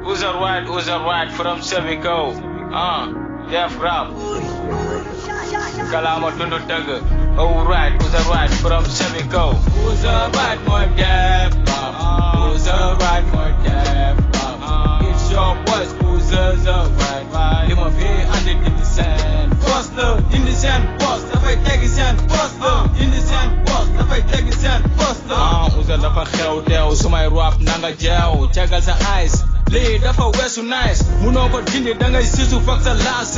Who's alright from Sevico? Def rap. Kalama tundu tëgg. Alright from Sevico. Who's alright mooy def rap. Who's alright mooy def rap. It's your boys who's alright. Li ma fi andi dindi seen boss la, dindi seen boss dafay teggi seen boss la, dindi seen boss dafay teggi seen boss la. Ouza dafa xew teew sumay rap nanga jeew cegal sa eyes. Lii dafa weesu nice munoo ko dindi dangay sisu fak sa laas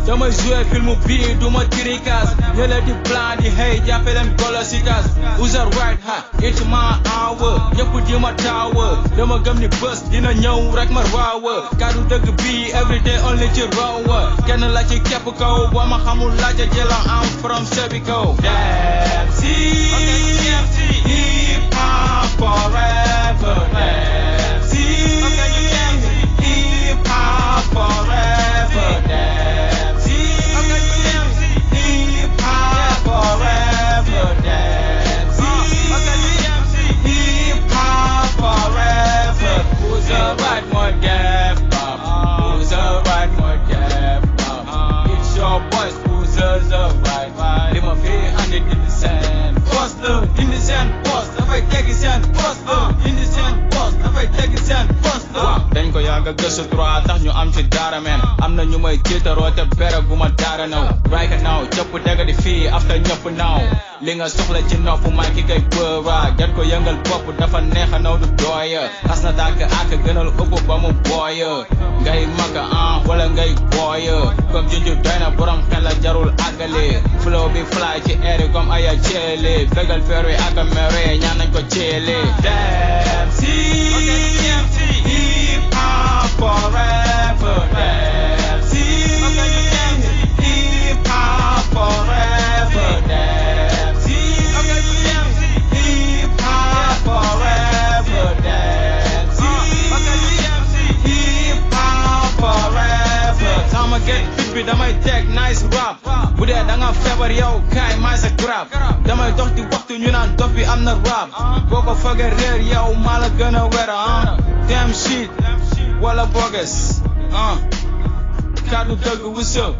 damay jouer film bii duma tirikas ñële di plan di hey jàppe leen golo si kas Ouza right ha it's my hour ñëpp di ma taawa dama gëm ni bés dina ñëw rek ma raawa kaddu dëgg bii everyday only ci rawa kenn la ci képp kaw boo ma xamul laajte jëla am from Sevico DMC hip hop forever DMC hip hop forever DMC hip hop forever DMC hip hop forever Who's alright mooy def rap Who's alright mooy def rap It's your boys who's alright li ma fi andi dindi seen boss la dindi seen boss dafay teggi seen boss la dindi seen boss dafay teggi seen boss la dañ ko yàgg gëstu droit tax ñu am ci dara men am na ñu may jiitaroo te bere gu ma dara naw right now jëpp dëgg di fii after ñëpp naw li nga soxla ci nopp maa ki kay bëra get ko yëngal bopp dafa neex a naw du dooya xas na tàkk ak gënal ëpp ba mu booya ngay maka wala ngay booya comme junju doy na borom xel la jarul àggale flow bi fly ci air yi comme aya ceele fegal feer wi ak mere ñaan nañ ko ceele DMC hip hop forever DMC hip hop forever DMC hip hop forever DMC hip hop forever sama get fit bi damay teg nice rap bu dee da nga feebar yow kaay maay sa grab damay dox di waxtu ñu naan dof bi am na rap boo ko foogee réer yow maa la gën a wér damn shit wala bogus kaddu dëgg what's up